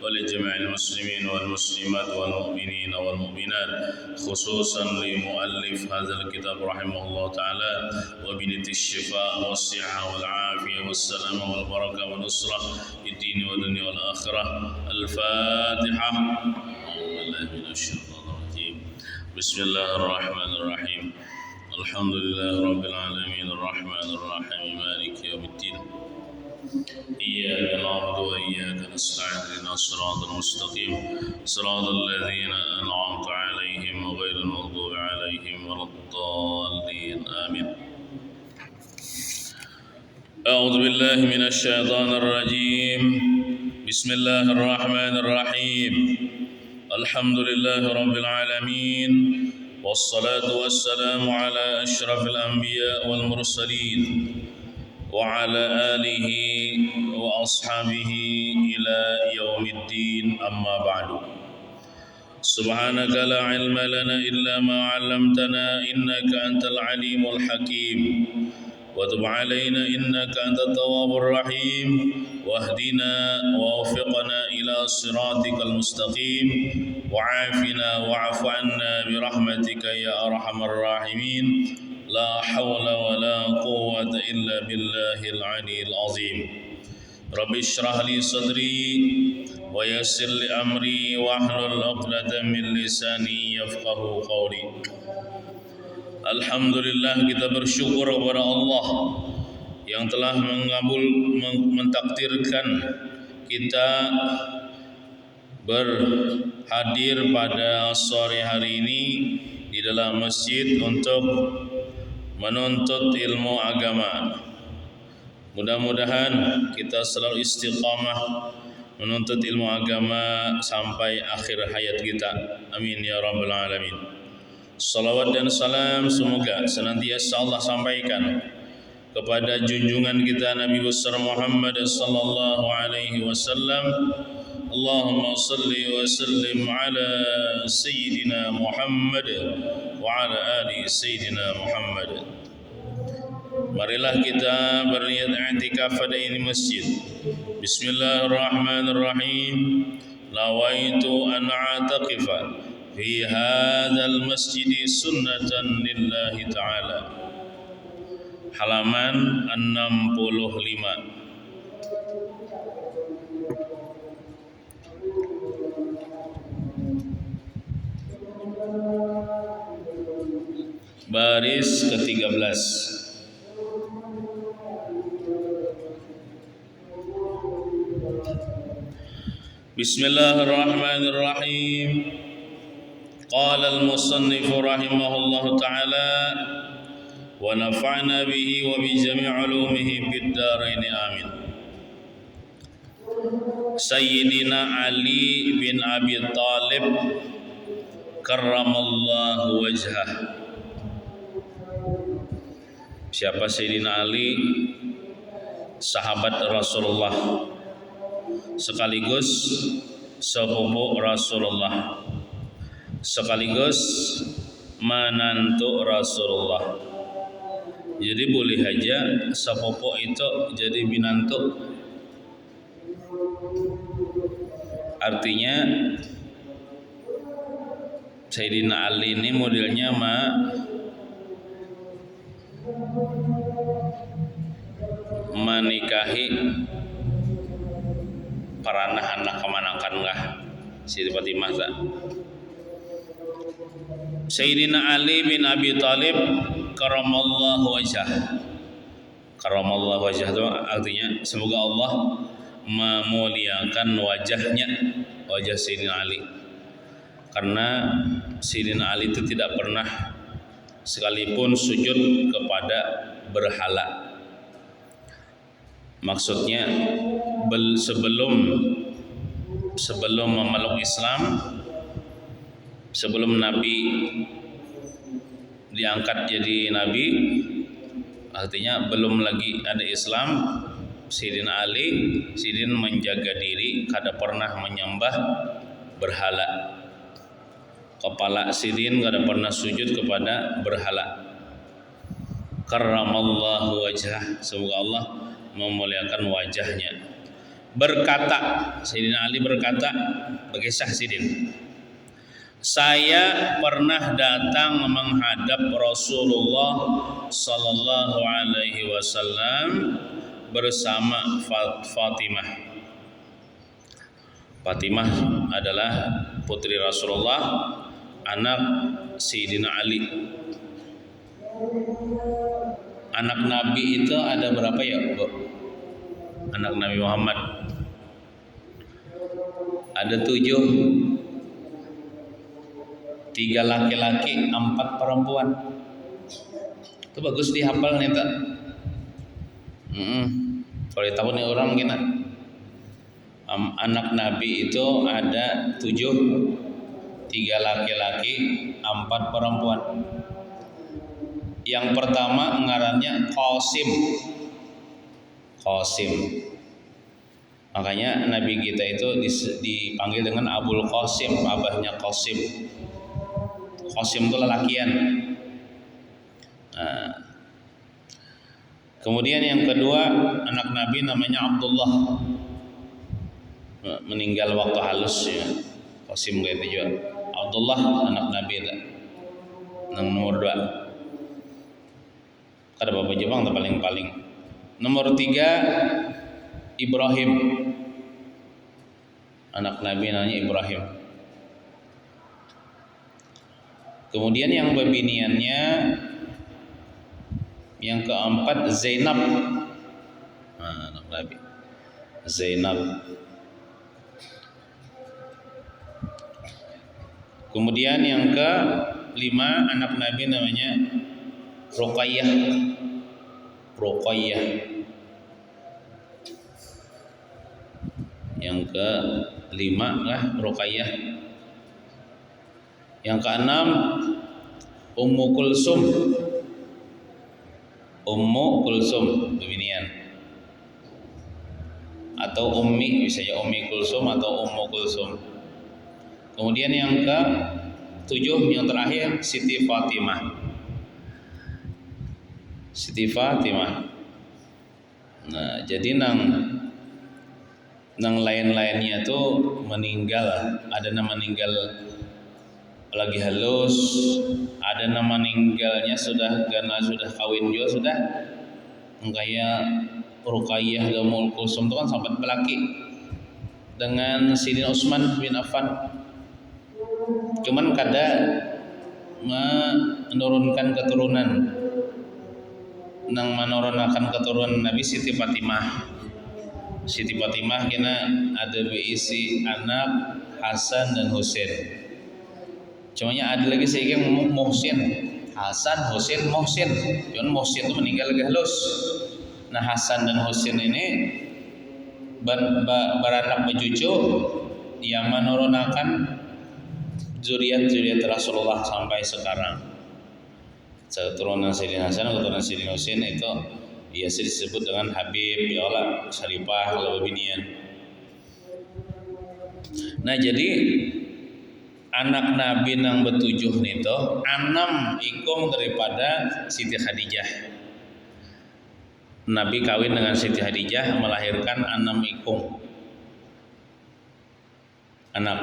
ولجميع المسلمين والمسلمات والمؤمنين والمؤمنات، خصوصا لمؤلف هذا الكتاب رحمه الله تعالى، وبنية الشفاء والصحة والعافية والسلامة والبركة والنصرة في الدين والدنيا والآخرة. الفاتحة. أعوذ بالله من الشيطان الرجيم. بسم الله الرحمن الرحيم. الحمد لله رب العالمين الرحمن الرحيم مالك يوم الدين. إياك نعبد وإياك نستعين اهدنا الصراط المستقيم صراط الذين أنعمت عليهم غير المغضوب عليهم ولا الضالين آمين. أعوذ بالله من الشيطان الرجيم. بسم الله الرحمن الرحيم. الحمد لله رب العالمين، والصلاة والسلام على أشرف الأنبياء والمرسلين وعلى آله وأصحابه إلى يوم الدين. أما بعد، سبحانك لا علم لنا إلا ما علمتنا إنك أنت العليم الحكيم، وتب علينا إنك أنت التواب الرحيم، واهدنا ووفقنا إلى صراطك المستقيم، وعافنا واعف عنا برحمتك يا أرحم الراحمين. لا حول ولا قوة إلا بالله العلي العظيم. رب اشرح لي صدري ويسر لي أمري واحلل عقدة من لساني يفقه قولي. Alhamdulillah, kita bersyukur kepada Allah yang telah mentakdirkan kita berhadir pada sore hari ini di dalam masjid untuk menuntut ilmu agama. Mudah-mudahan kita selalu istiqamah menuntut ilmu agama sampai akhir hayat kita. Amin ya rabbal alamin. Salawat dan salam semoga senantiasa Allah sampaikan kepada junjungan kita Nabi besar Muhammad sallallahu alaihi wasallam. Allahumma salli wa sallim ala sayyidina Muhammad wa ala ali sayyidina Muhammad. Marilah kita berniat i'tikaf pada ini masjid. Bismillahirrahmanirrahim. Nawaitu an a'taqifa fi hadzal masjid sunnatan lillahi ta'ala. Halaman 65. Baris ke-13. Bismillahirrahmanirrahim. قال المصنف رحمه الله تعالى ونفعنا به وبجميع علومه في الدارين آمين. Sayyidina Ali bin Abi Thalib karramallahu wajhah. Siapa Sayyidina Ali? Sahabat Rasulullah sekaligus sepupu Rasulullah, sekaligus menantu Rasulullah. Jadi boleh aja sepupu itu jadi binantu. Artinya Sayyidina Ali ini modelnya menikahi para anak kemanakan lah Siti Fatimah. Sayyidina Ali bin Abi Thalib karramallahu wajhah. Karramallahu wajhah itu artinya semoga Allah memuliakan wajahnya, wajah Sayyidina Ali. Karena Sayyidina Ali itu tidak pernah sekalipun sujud kepada berhala. Maksudnya sebelum memeluk Islam, sebelum Nabi diangkat jadi Nabi, artinya belum lagi ada Islam, Sayyidina Ali menjaga diri, kada pernah menyembah berhala. Kepala Sayyidin kada pernah sujud kepada berhala. Karramallahu wajhah, semoga Allah memuliakan wajahnya. berkata, Sayyidina Ali berkata, berkisah Sidin, saya pernah datang menghadap Rasulullah sallallahu alaihi wasallam bersama Fatimah. Fatimah adalah putri Rasulullah, anak Sayyidina Ali. Anak Nabi itu ada berapa ya, Bu? Anak Nabi Muhammad ada 7, 3 laki-laki, 4 perempuan. Itu bagus dihafal nih tak? Kalau tahu nih orang gini. Anak Nabi itu ada 7, 3 laki-laki, 4 perempuan. Yang pertama ngarannya Qasim. Makanya Nabi kita itu dipanggil dengan Abul Qasim, abahnya Qasim. Qasim itu lelakian. Nah, kemudian yang kedua anak Nabi namanya Abdullah, meninggal waktu halus ya. Qasim gitu juga. Abdullah anak Nabi itu. Nomor 2. Kada bapak Jepang itu paling. Nomor 3 Ibrahim. Anak Nabi namanya Ibrahim. Kemudian yang bebiniannya yang keempat Zainab. Anak Nabi Zainab. Kemudian yang ke-5 anak Nabi namanya Ruqayyah. Yang ke-5 lah Ruqayyah. Yang ke-6 Ummu Kulsum bebinian, atau Ummi, bisa ya Ummi Kulsum atau Ummu Kulsum. Kemudian yang ke-7 yang terakhir Siti Fatimah. Nah, jadi nang lain-lainnya tuh meninggal, ada nama meninggal lagi halus, ada nama meninggalnya sudah kawin juga sudah. Kayak Ruqayyah dan Ummul Kulsum itu kan sahabat pelaki dengan Sayyidina Utsman bin Affan. Cuman kada menurunkan keturunan. Nang menurunkan keturunan Nabi Siti Fatimah kena ada berisi anak Hasan dan Husain. Cumanya ada lagi saya Muhsin, Hasan, Husain, Muhsin. Cuman Muhsin itu meninggal lagi halus. Nah Hasan dan Husain ini beranak bercucu yang menurunkan zuriat Rasulullah sampai sekarang. Keturunan Sayyidina Hasan, keturunan Sayyidina Husain itu biasa disebut dengan Habib, ya Allah, Syarifah, Lababinian. Nah jadi anak Nabi nang betujuh nito 6 ikung daripada Siti Khadijah. Nabi kawin dengan Siti Khadijah melahirkan 6 ikung anak.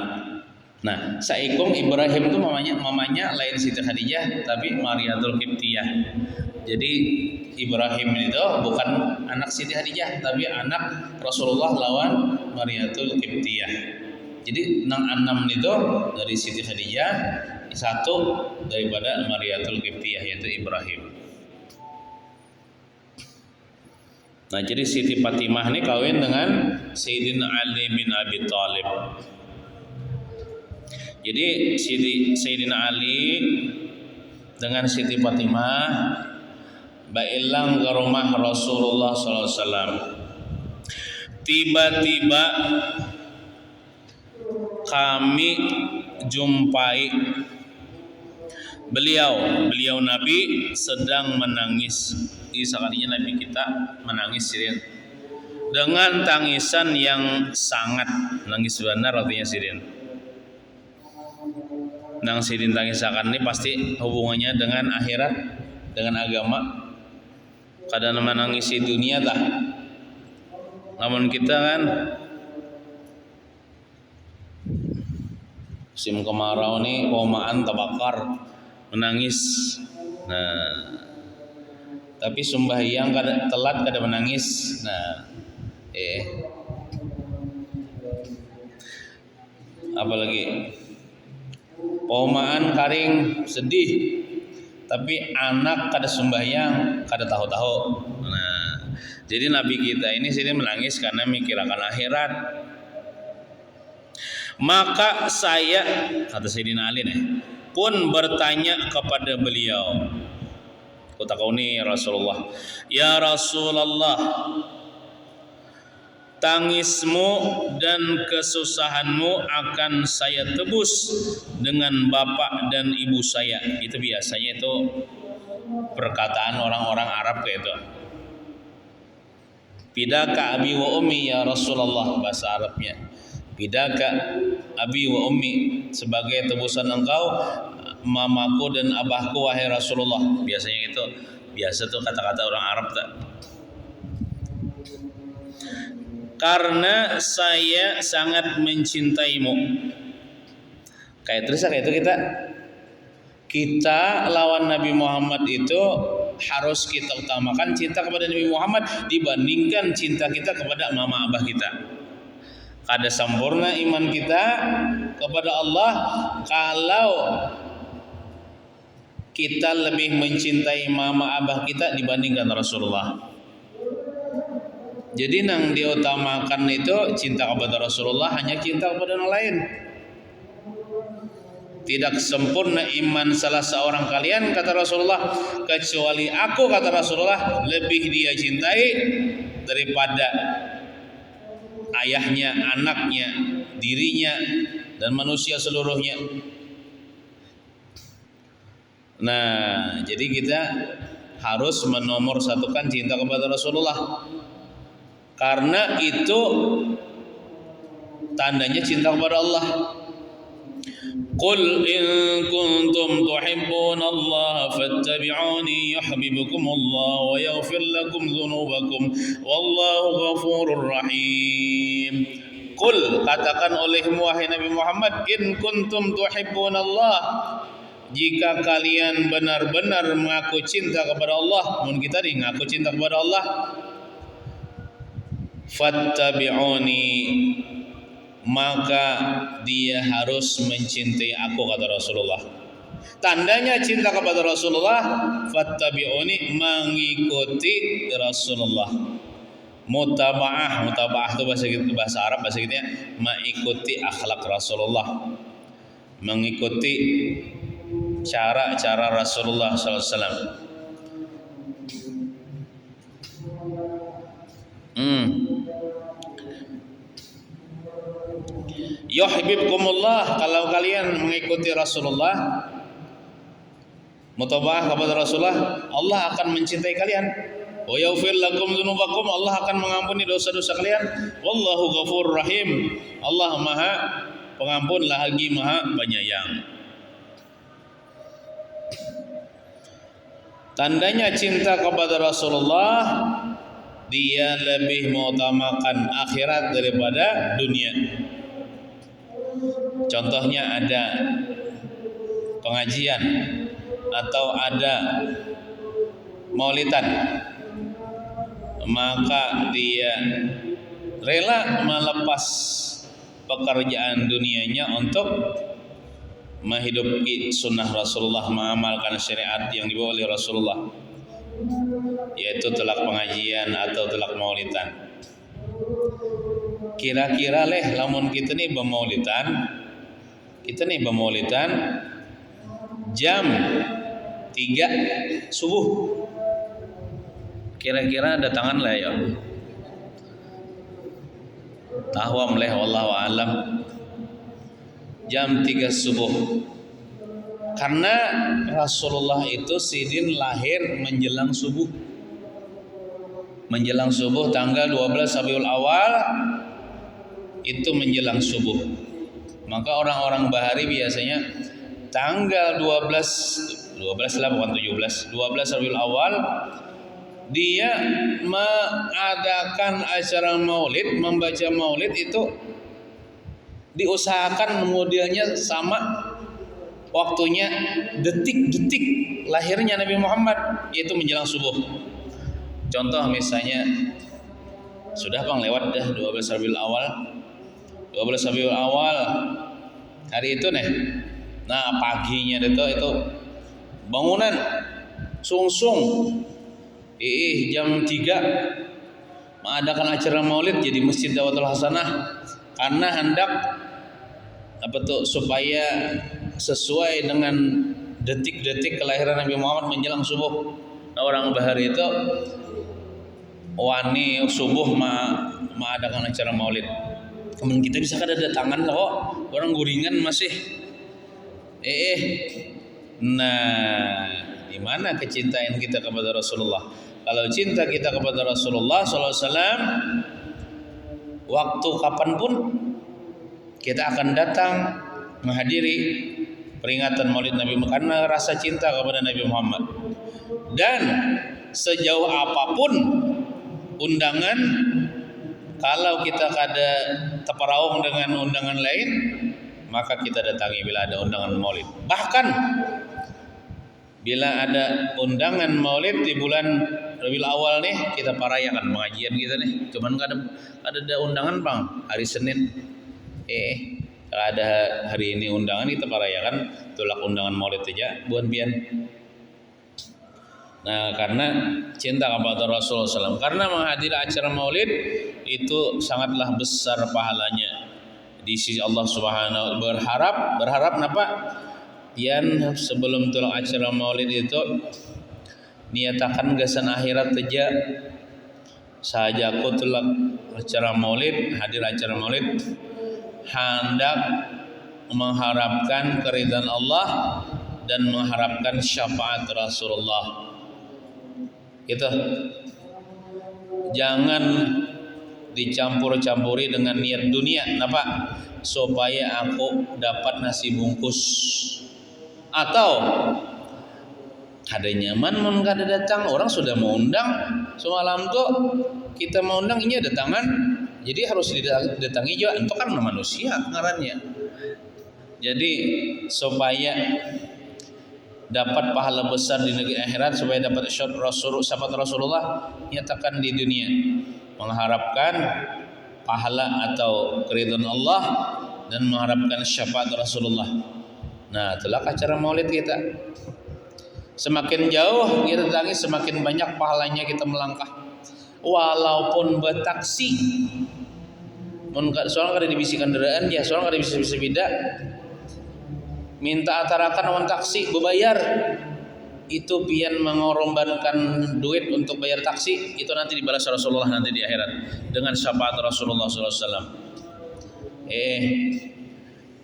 Nah, saikung Ibrahim itu mamanya lain Siti Khadijah tapi Mariatul Qibtiyah. Jadi Ibrahim itu bukan anak Siti Khadijah tapi anak Rasulullah lawan Mariatul Qibtiyah. Jadi nang 6 itu dari Siti Khadijah, 1 daripada Mariatul Qibtiyah yaitu Ibrahim. Nah, jadi Siti Fatimah ini kawin dengan Sayyidina Ali bin Abi Thalib. Jadi Sayyidina Ali dengan Siti Fatimah bailang ke rumah Rasulullah SAW. Tiba-tiba kami jumpai beliau Nabi sedang menangis. Sekalinya Nabi kita menangis sirin dengan tangisan yang sangat nangis benar artinya sirin. Nang sirin tangisakan ini pasti hubungannya dengan akhirat, dengan agama. Kadang menangisi dunia lah. Namun kita kan musim kemarau nih pomaan terbakar menangis. Nah, tapi sembahyang kada telat kada menangis. Nah, apalagi pomaan karing sedih, tapi anak kada sembahyang kada tahu-tahu. Nah, jadi Nabi kita ini sini menangis karena mikirkan akhirat. Maka saya, kata Sayyidina Ali nih, pun bertanya kepada beliau. Kutakuni Rasulullah, ya Rasulullah, tangismu dan kesusahanmu akan saya tebus dengan bapak dan ibu saya. Itu biasanya itu perkataan orang-orang Arab kayak itu. Fidaka abi wa ummi ya Rasulullah, bahasa Arabnya. Fidaka abi wa ummi, sebagai tebusan engkau mamaku dan abahku wahai Rasulullah. Biasanya itu, biasa tuh kata-kata orang Arab tak. Karena saya sangat mencintaimu. Kayak terus kayak itu kita lawan Nabi Muhammad itu harus kita utamakan cinta kepada Nabi Muhammad dibandingkan cinta kita kepada mama abah kita. Kada sempurna iman kita kepada Allah kalau kita lebih mencintai mama abah kita dibandingkan Rasulullah. Jadi yang diutamakan itu cinta kepada Rasulullah, hanya cinta kepada orang lain. Tidak sempurna iman salah seorang kalian, kata Rasulullah, kecuali aku, kata Rasulullah, lebih dia cintai daripada ayahnya, anaknya, dirinya, dan manusia seluruhnya. Nah, jadi kita harus menomorsatukan cinta kepada Rasulullah, karena itu tandanya cinta kepada Allah. Qul in kuntum tuhibbunallaha fattabi'uni yuhibbukumullah wa yaghfir lakum dzunubakum wallahu ghafurur rahim. Qul, katakan olehmu wahai Nabi Muhammad, in kuntum tuhibbunallah, jika kalian benar-benar mengaku cinta kepada Allah, mun kita ngaku cinta kepada Allah, fattabi'uni, maka dia harus mencintai aku, kata Rasulullah. Tandanya cinta kepada Rasulullah, fattabi'uni, mengikuti Rasulullah. Mutaba'ah itu bahasa Arab, bahasa kita mengikuti akhlak Rasulullah, mengikuti cara-cara Rasulullah SAW. Yuhibbukumullah, kalau kalian mengikuti Rasulullah, mutaba'ah kepada Rasulullah, Allah akan mencintai kalian. Wa yaghfir lakum dzunubakum, Allah akan mengampuni dosa-dosa kalian. Wallahu ghafurur rahim, Allah Maha Pengampun lagi Maha Penyayang. Tandanya cinta kepada Rasulullah, dia lebih mengutamakan akhirat daripada dunia. Contohnya ada pengajian atau ada maulidan, maka dia rela melepas pekerjaan dunianya untuk menghidupi sunnah Rasulullah, mengamalkan syariat yang dibawa oleh Rasulullah, yaitu telak pengajian atau telak maulidan. Kira-kira lamun kita nih bermaulidan jam 3 subuh, kira-kira datangan ya tahwam wallahu alam jam 3 subuh, karena Rasulullah itu sidin lahir menjelang subuh tanggal 12 Rabiul Awal, itu menjelang subuh. Maka orang-orang Bahari biasanya tanggal 12 lah bukan 17, 12 Rabiul Awal dia mengadakan acara maulid, membaca maulid itu diusahakan modelnya sama waktunya detik-detik lahirnya Nabi Muhammad, yaitu menjelang subuh. Contoh misalnya sudah Bang lewat dah 12 Rabiul Awal. 12 Rabiul Awal hari itu nih. Nah, paginya itu bangunan sungsung jam 3 mengadakan acara maulid jadi Masjid Dawatul Hasanah karena hendak supaya sesuai dengan detik-detik kelahiran Nabi Muhammad menjelang subuh. Nah, orang bahari itu wani subuh mengadakan acara maulid. Kemudian kita bisa kada datangan kok orang guringan masih nah, di mana kecintaan kita kepada Rasulullah? Kalau cinta kita kepada Rasulullah SAW, waktu kapanpun kita akan datang menghadiri peringatan Maulid Nabi Muhammad karena rasa cinta kepada Nabi Muhammad. Dan sejauh apapun undangan, kalau kita kada terperaung dengan undangan lain, maka kita datangi bila ada undangan Maulid. Bahkan bila ada undangan Maulid di bulan Rabiul Awal nih, kita parayakan pengajian kita nih. Cuman kada ada undangan Bang hari Senin. Kalau ada hari ini undangan kita parayakan tulak undangan Maulid aja buan pian. Nah, karena cinta kepada Rasulullah SAW, karena menghadiri acara Maulid itu sangatlah besar pahalanya di sisi Allah Subhanahu. Berharap napa? Yan sebelum tulak acara Maulid itu niatakan gasan akhirat aja. Saja aku tulak acara Maulid, hadir acara Maulid, hendak mengharapkan keridhaan Allah dan mengharapkan syafaat Rasulullah. Gitu. Jangan dicampur-campuri dengan niat dunia. Kenapa? Supaya aku dapat nasi bungkus. Atau kada nyaman mun kada datang, orang sudah mau undang semalam tuh kita mau undang ini ada tangan, jadi harus didatangi juga. Itu kan manusia ngarannya. Jadi supaya dapat pahala besar di negeri akhirat, supaya dapat syafaat Rasulullah, nyatakan di dunia mengharapkan pahala atau keridhaan Allah dan mengharapkan syafaat Rasulullah. Nah, itulah acara Maulid kita. Semakin jauh kita datangi, semakin banyak pahalanya kita melangkah. Walaupun bertaksi, soalnya kada dibisi kendaraan ya, soalnya kada bisa beda. Minta atarakan lawan taksi berbayar, itu pian mengorbankan duit untuk bayar taksi, itu nanti dibalas Rasulullah nanti di akhirat dengan syafaat Rasulullah SAW.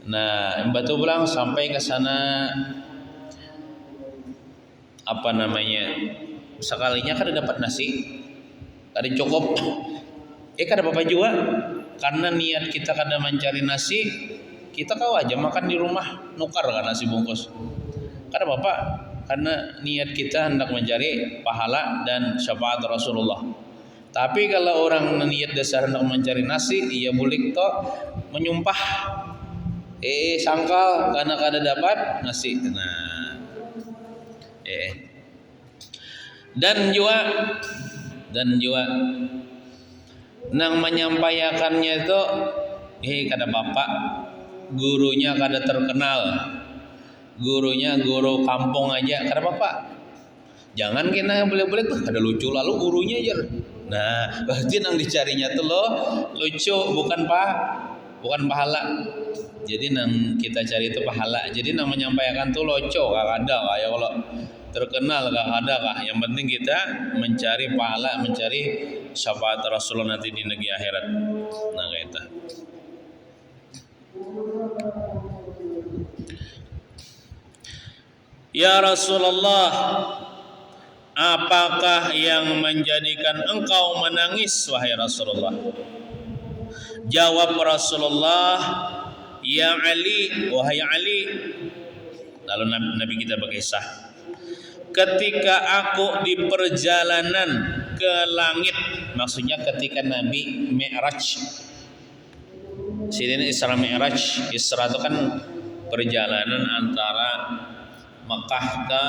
Nah, batu pulang sampai ke sana sekalinya kada dapat nasi, kada cukup, kada apa-apa juga, karena niat kita kada mencari nasi. Kita kau aja makan di rumah, nukar kan nasi bungkus. Kada apa-apa, karena niat kita hendak mencari pahala dan syafaat Rasulullah. Tapi kalau orang niat dasar hendak mencari nasi, ia boleh kok menyumpah. Sangkal karena kada dapat nasi. Nah, dan juga nang menyampaikannya itu kada bapak, gurunya kada terkenal, gurunya guru kampung aja kada apa-apa. Jangan kena boleh-boleh tuh kada lucu lalu gurunya aja. Nah, berarti nang dicarinya tuh lo lucu, bukan pahala. Jadi nang kita cari itu pahala. Jadi nang menyampaikan tuh lucu kada ya, kalau terkenal kada kah. Yang penting kita mencari pahala, mencari syafaat Rasulullah nanti di negeri akhirat. Nah, kayak itu. Ya Rasulullah, apakah yang menjadikan engkau menangis wahai Rasulullah? Jawab Rasulullah, ya Ali, wahai Ali. Lalu Nabi kita berkisah, ketika aku di perjalanan ke langit, maksudnya ketika Nabi Mi'raj. Sini Isra Mi'raj. Isra itu kan perjalanan antara Mekah ke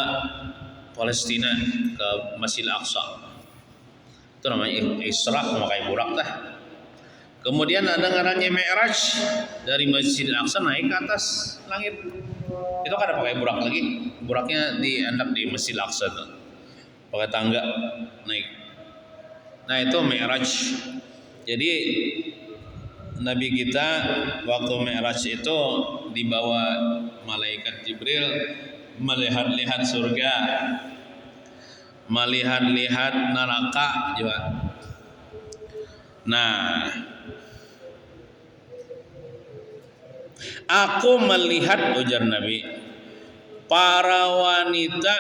Palestina ke Masjidil Aqsa. Itu namanya Isra, memakai burak dah. Kemudian ada ngarannya Mi'raj, dari Masjidil Aqsa naik ke atas langit. Itu kan ada pakai burak lagi. Buraknya diandak di Masjidil Aqsa tuh. Pakai tangga naik. Nah, itu Mi'raj. Jadi Nabi kita waktu Mi'raj itu dibawa malaikat Jibril melihat-lihat surga, melihat-lihat neraka juga. Nah, aku melihat, ujar Nabi, para wanita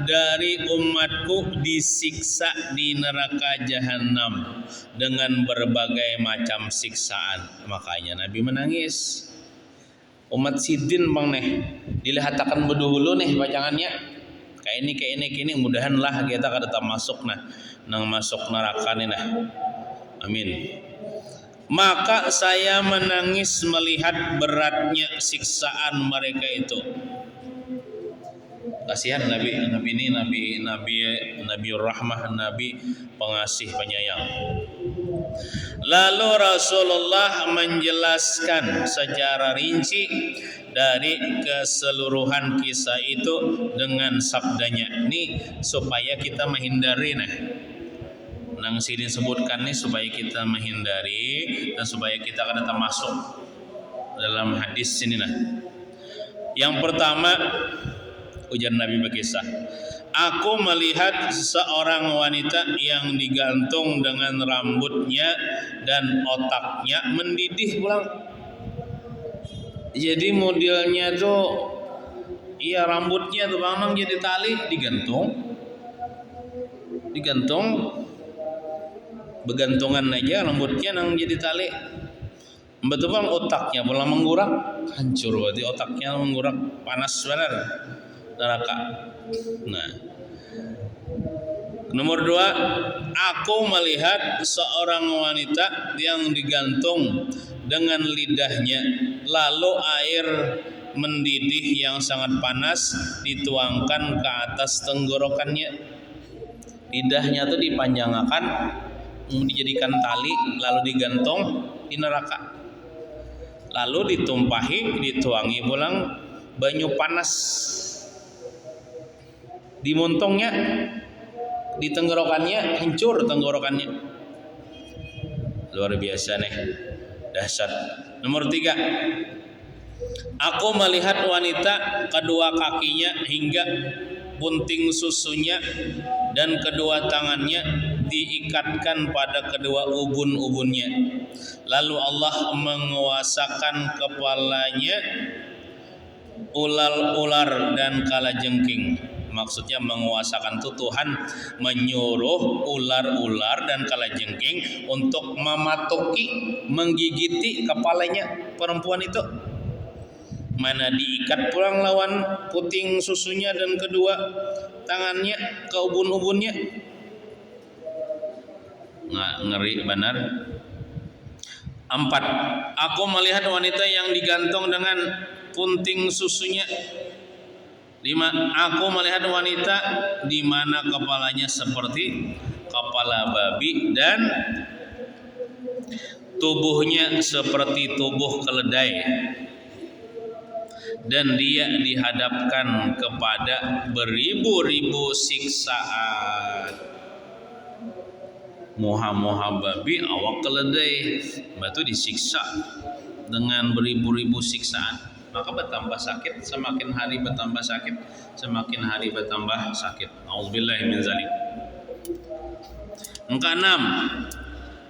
dari umatku disiksa di neraka jahanam dengan berbagai macam siksaan. Makanya Nabi menangis. Umat sidin bang nih, dilihatakan bedahulu nih bacangannya. Kayak ini, mudahan lah kita kada masuk nah, nang masuk neraka nih nah. Amin. Maka saya menangis melihat beratnya siksaan mereka itu. Kasihan Nabi ini Nabi Rahmah, Nabi pengasih penyayang. Lalu Rasulullah menjelaskan secara rinci dari keseluruhan kisah itu dengan sabdanya. Ini supaya kita menghindari nang sini sebutkan nih, supaya kita menghindari dan supaya kita kada termasuk dalam hadis sini nah. Yang pertama, ujar Nabi berkisah, aku melihat seorang wanita yang digantung dengan rambutnya dan otaknya mendidih pulang. Jadi modelnya tuh, iya rambutnya tuh bang jadi tali digantung, begantungan aja rambutnya nang jadi tali. Betul bang, otaknya pulang menggurak, hancur berarti otaknya menggurak, panas benar neraka. Nah, nomor 2, aku melihat seorang wanita yang digantung dengan lidahnya, lalu air mendidih yang sangat panas dituangkan ke atas tenggorokannya. Lidahnya tuh dipanjangkan, dijadikan tali, lalu digantung di neraka, lalu dituangi pulang banyu panas, dimontongnya di tenggorokannya, hancur tenggorokannya. Luar biasa nih, dahsyat. Nomor 3, aku melihat wanita kedua kakinya hingga bunting susunya dan kedua tangannya diikatkan pada kedua ubun-ubunnya. Lalu Allah menguasakan kepalanya ular dan kalajengking. Maksudnya menguasakan itu Tuhan menyuruh ular-ular dan kalajengking untuk mematuki, menggigiti kepalanya perempuan itu. Mana diikat pulang lawan puting susunya dan kedua tangannya ke ubun-ubunnya. Nggak, ngeri benar. 4, aku melihat wanita yang digantung dengan punting susunya. 5, aku melihat wanita di mana kepalanya seperti kepala babi dan tubuhnya seperti tubuh keledai, dan dia dihadapkan kepada beribu-ribu siksaan. Moha-moha babi, awak keledai, batu disiksa dengan beribu-ribu siksaan. Maka bertambah sakit, semakin hari bertambah sakit, semakin hari bertambah sakit. Auzubillahi min zalik. 6,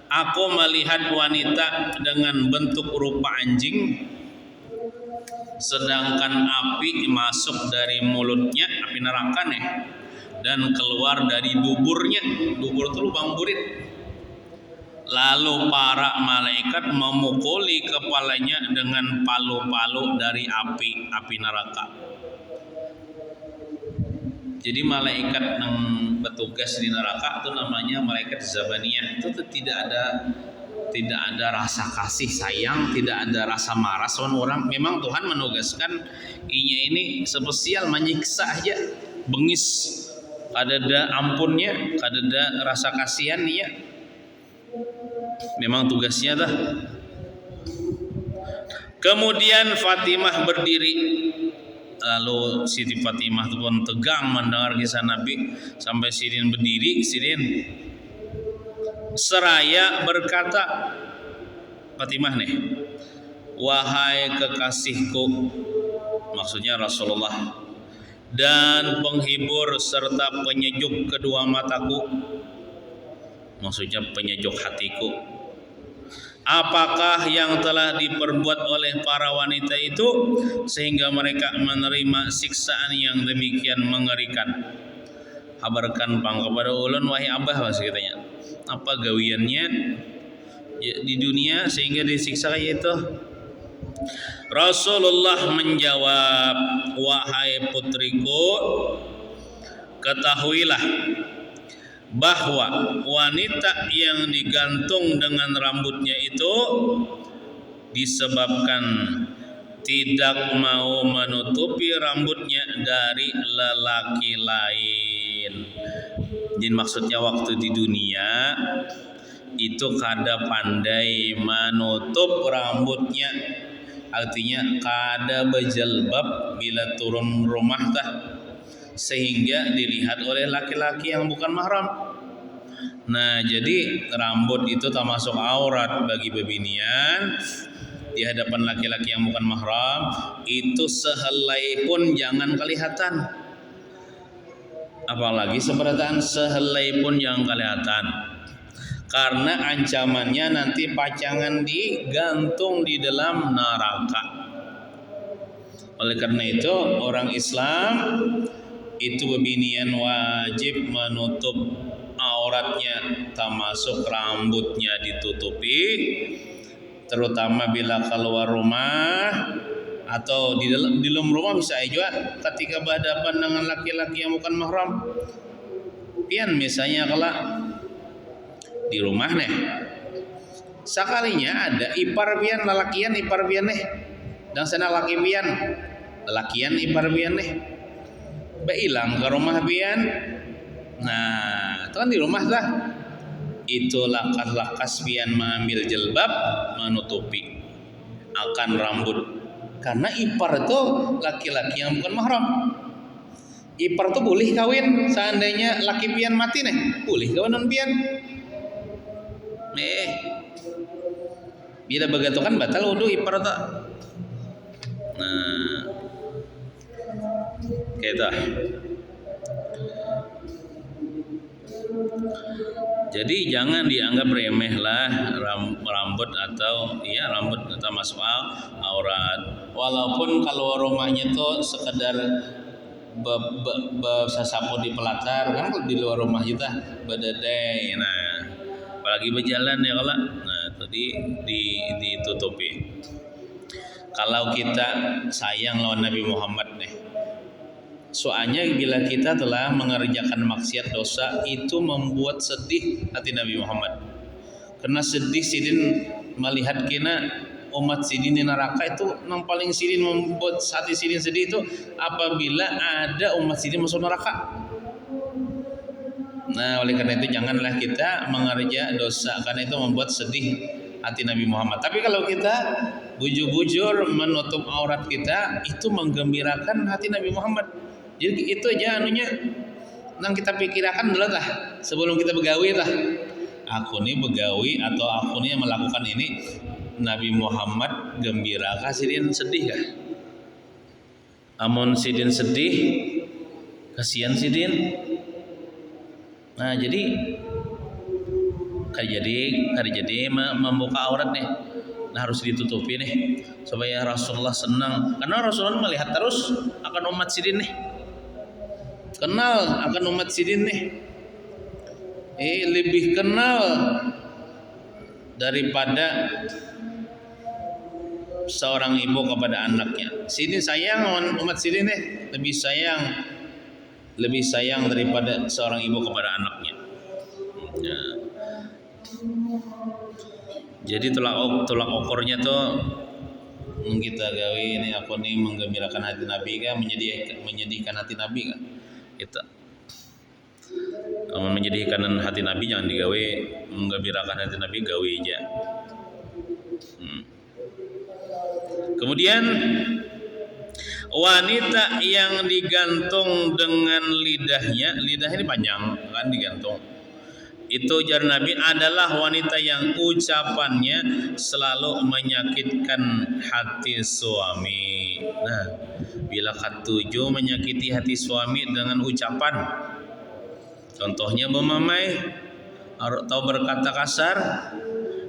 aku melihat wanita dengan bentuk rupa anjing, sedangkan api masuk dari mulutnya, api neraka nih, dan keluar dari duburnya. Dubur itu lubang burit. Lalu para malaikat memukuli kepalanya dengan palu-palu dari api neraka. Jadi malaikat yang bertugas di neraka itu namanya malaikat zabaniyah. Itu tidak ada rasa kasih sayang, tidak ada rasa marah sama orang. Memang Tuhan menugaskan ini spesial menyiksa aja, bengis, kadada ampunnya, kadada rasa kasihan ya. Memang tugasnya dah. Kemudian Fatimah berdiri. Lalu Siti Fatimah itu pun tegang mendengar kisah Nabi. Sampai Sirin berdiri. Sirin seraya berkata, Fatimah nih, wahai kekasihku, maksudnya Rasulullah, dan penghibur serta penyejuk kedua mataku, maksudnya penyejuk hatiku, apakah yang telah diperbuat oleh para wanita itu sehingga mereka menerima siksaan yang demikian mengerikan? Kabarkan pang kepada ulun wahai abah, mas katanya. Apa gawiannya ya, di dunia sehingga disiksa kayak itu? Rasulullah menjawab, wahai putriku, ketahuilah bahwa wanita yang digantung dengan rambutnya itu disebabkan tidak mau menutupi rambutnya dari lelaki lain. Jadi maksudnya waktu di dunia itu kada pandai menutup rambutnya, artinya kada berjilbab bila turun rumah tah, sehingga dilihat oleh laki-laki yang bukan mahram. Nah, jadi rambut itu termasuk aurat bagi bebinian di hadapan laki-laki yang bukan mahram. Itu sehelai pun jangan kelihatan, apalagi seberataan sehelai pun jangan kelihatan, karena ancamannya nanti pacangan digantung di dalam neraka. Oleh karena itu orang Islam itu bebinian wajib menutup auratnya, termasuk rambutnya ditutupi, terutama bila keluar rumah atau di dalam rumah bisa juga ketika berhadapan dengan laki-laki yang bukan mahram. Pian misalnya kalau di rumah nih, sekalinya ada ipar pian lalakian ipar pian nih, dan sana laki pian lalakian ipar pian nih, beilang ke rumah pian. Nah, itu kan di rumah lah. Itu lakas pian mengambil jilbab menutupi akan rambut, karena ipar itu laki-laki yang bukan mahram. Ipar tuh boleh kawin seandainya laki pian mati nih, boleh kawinan pian. Bila begitu kan batal wudu ipar tuh. Nah, kita. Jadi jangan dianggap remeh lah rambut atau ya rambut atau masuk aurat. Walaupun kalau rumahnya tuh sekedar sasapu di pelatar kan, di luar rumah kita bedadai. Nah, apalagi berjalan ya kalau nah tadi ditutupi. Kalau kita sayang lawan Nabi Muhammad nih, soalnya bila kita telah mengerjakan maksiat dosa itu membuat sedih hati Nabi Muhammad. Karena sedih sidin melihat kena umat sidin di neraka, itu yang paling sidin membuat hati sidin sedih itu apabila ada umat sidin masuk neraka. Nah, oleh karena itu janganlah kita mengerja dosa, karena itu membuat sedih hati Nabi Muhammad. Tapi kalau kita bujur-bujur menutup aurat kita, itu menggembirakan hati Nabi Muhammad. Jadi itu aja anunya yang kita pikirkan dulu lah sebelum kita begawi lah. Aku nih begawi atau aku nih melakukan ini, Nabi Muhammad gembira kah sidin sedih kah? Amun sidin sedih, kasihan sidin. Nah jadi membuka aurat nih, nah harus ditutupi nih supaya Rasulullah senang, karena Rasulullah melihat terus akan umat sidin nih, kenal akan umat sidin nih, lebih kenal daripada seorang ibu kepada anaknya. Sidin sayang umat sidin nih, lebih sayang lebih sayang daripada seorang ibu kepada anaknya. Ya. Jadi tolak ukurnya tuh kita gawe ini aku nih menggembirakan hati Nabi kan, menyedihkan hati Nabi kan. Kita menyedihkan hati Nabi jangan digawe, menggembirakan hati Nabi gawe aja. Kemudian wanita yang digantung dengan lidahnya, lidah ini panjang kan digantung. Itu jar Nabi adalah wanita yang ucapannya selalu menyakitkan hati suami. Nah, bila ketujuh menyakiti hati suami dengan ucapan, contohnya memamai atau berkata kasar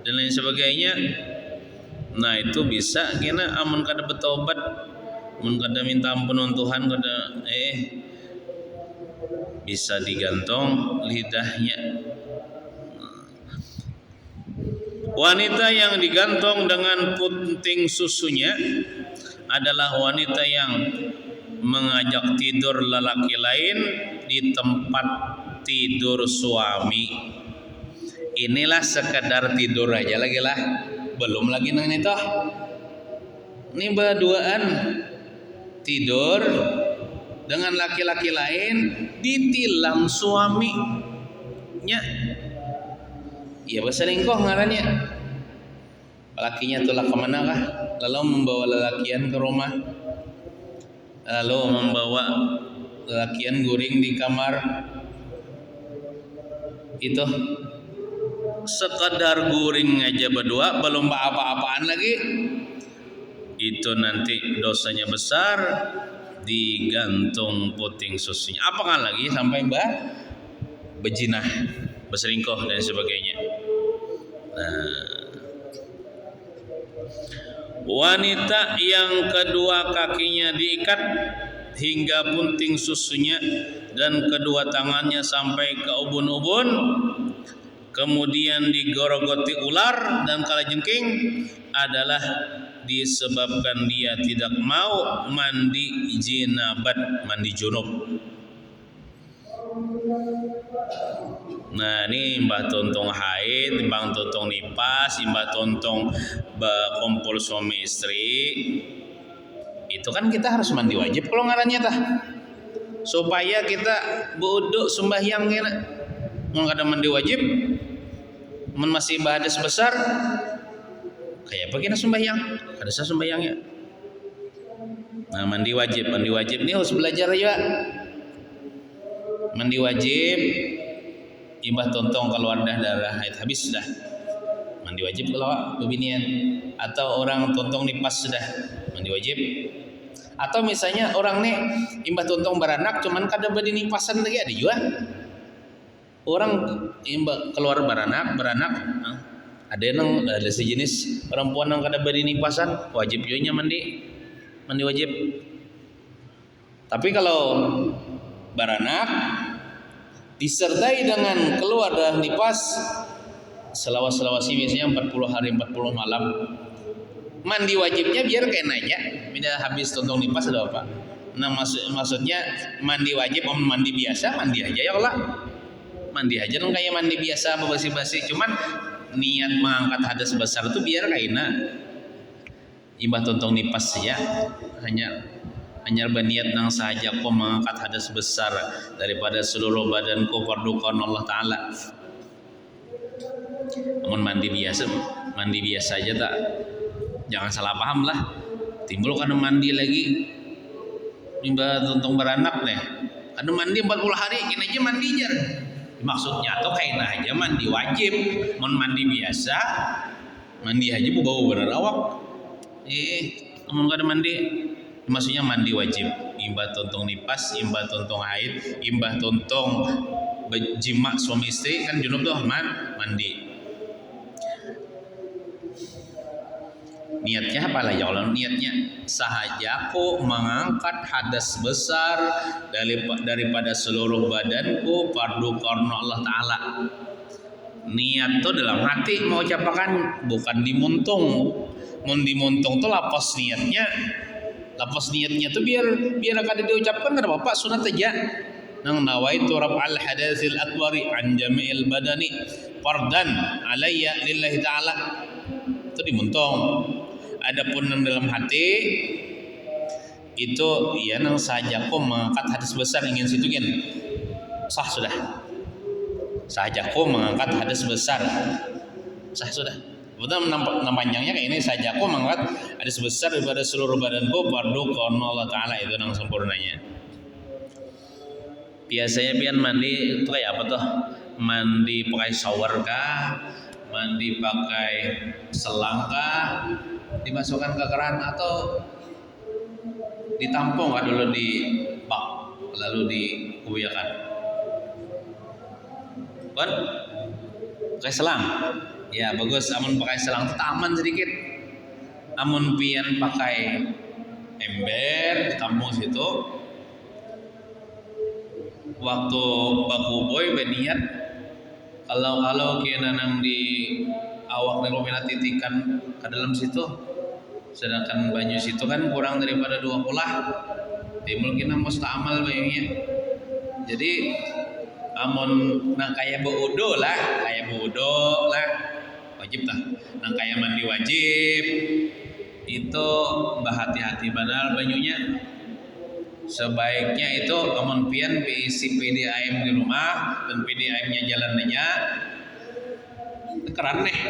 dan lain sebagainya. Nah, itu bisa kena amun kada bertobat, mun kada minta ampunan Tuhan kada bisa digantung lidahnya. Wanita yang digantung dengan punting susunya adalah wanita yang mengajak tidur lelaki lain di tempat tidur suami. Inilah sekedar tidur aja lagi lah, belum lagi nang itu. Ini berduaan tidur dengan laki-laki lain ditilang suaminya. Ya berselingkuh ngarannya. Lakinya tulah kemana kah? Lalu membawa lelakian ke rumah, lalu membawa lelakian guring di kamar. Itu sekadar guring aja berdua, belum apa-apaan lagi. Itu nanti dosanya besar, digantung puting susunya. Apakah lagi sampai berjinah, berselingkuh dan sebagainya. Wanita yang kedua kakinya diikat hingga punting susunya dan kedua tangannya sampai ke ubun-ubun, kemudian digorogoti ular dan kalajengking adalah disebabkan dia tidak mau mandi jinabat, mandi junub. Nah, ini imbah tontong haid, imbah tontong nipas, imbah tontong kumpul suami istri. Itu kan kita harus mandi wajib kalau ngarannya tah. Supaya kita beuduk sembahyang kena. Mun kada mandi wajib, mun masih bahadas besar, kayak apa kena sembahyang? Kada sah sembahyangnya. Nah, mandi wajib ini harus belajar ya. Mandi wajib imbah tontong keluar darah haid habis sudah mandi wajib kalau bebinian, atau orang tontong nipas sudah mandi wajib, atau misalnya orang nih imbah tontong beranak cuman kada badi nipasan lagi ada juga orang imbah keluar beranak ada sejenis perempuan yang kada badi nipasan wajib juga mandi wajib. Tapi kalau beranak disertai dengan keluar darah nipas selawasi biasanya 40 hari 40 malam, mandi wajibnya biar kena aja bila habis tontong nipas ada apa. Nah maksudnya mandi wajib mandi biasa mandi aja ya Allah, mandi aja dong kayak mandi biasa basi-basi, cuman niat mengangkat hadas besar itu biar kaina imbah tontong nipas saja, hanya berniat nang sahaja ko mengangkat hadas besar daripada seluruh badanku fardu kaun Allah Ta'ala. Namun mandi biasa aja tak, jangan salah paham lah. Timbul karena mandi lagi imbah tontong beranak deh, ada mandi 40 hari kena aja mandi jar. Maksudnya tuh kaina aja mandi wajib, mun mandi biasa mandi aja bau bener awak. Namun kada mandi maksudnya mandi wajib, imbah tontong nipas, imbah tontong haid, imbah tontong berjima suami istri kan junub tuh mandi. Niatnya apa lah ya Allah? Niatnya sahaja aku mengangkat hadas besar daripada seluruh badanku fardu karena Allah Ta'ala. Niat tuh dalam hati mau ucapkan, bukan dimuntung. Mun dimuntung tuh lapas niatnya tuh biar kada diucapkan kada apa-apa, sunat aja. nang nawaitu rab'al hadatsil akbari an jami'il badani fardan alayya lillahi ta'ala. Itu dimuntong. Adapun nang dalam hati itu ya nang sahajaku mengangkat hadas besar ingin situ kan sah sudah. Sahajaku mengangkat hadas besar sah sudah. Betul panjangnya kayak ini sahajaku mengangkat hadas besar daripada seluruh badanku fardu karena Allah Ta'ala itu nang sempurnanya. Biasanya pian mandi itu kayak apa tuh? Mandi pakai shower kah? Mandi pakai selang kah? Dimasukkan ke keran atau ditampung kah dulu di bak lalu dikuyakan? Kan? Pakai selang. Ya bagus. Amun pakai selang itu aman sedikit. Amun pian pakai ember ditampung situ. Waktu baku boy beniat kalau kena nang di awak nang titikan ke dalam situ, sedangkan banyu situ kan kurang daripada 2 ulah, timbul kena musta'amal banyunya. Jadi amun nang kaya beudo lah wajib tah. Nang kaya mandi wajib itu berhati-hati benar banyunya. Sebaiknya itu amun pian isi PDAM di rumah dan PDAM-nya jalannya keran nih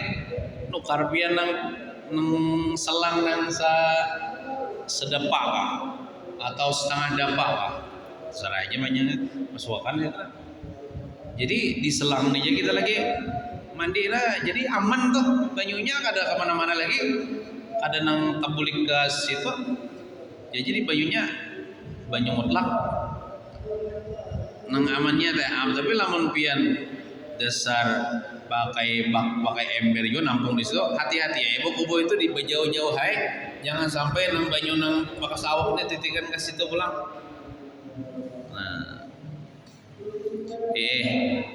nukar pian nang selang nang sedepak kah atau setengah dapak kah serah aja banyak masukkan ya kan. Jadi di selang aja kita lagi mandi lah, jadi aman tuh banyunya kada kemana-mana lagi, kada nang tabulik ke situ ya, jadi banyunya banyu mutlak nang amannya teh tapi lamun pian dasar pakai bak pakai ember yo nampung di situ hati-hati ya ibu kubo itu di jauh-jauh hai, jangan sampai nang banyu nang bekas awaknya titikan ke situ pulang. Nah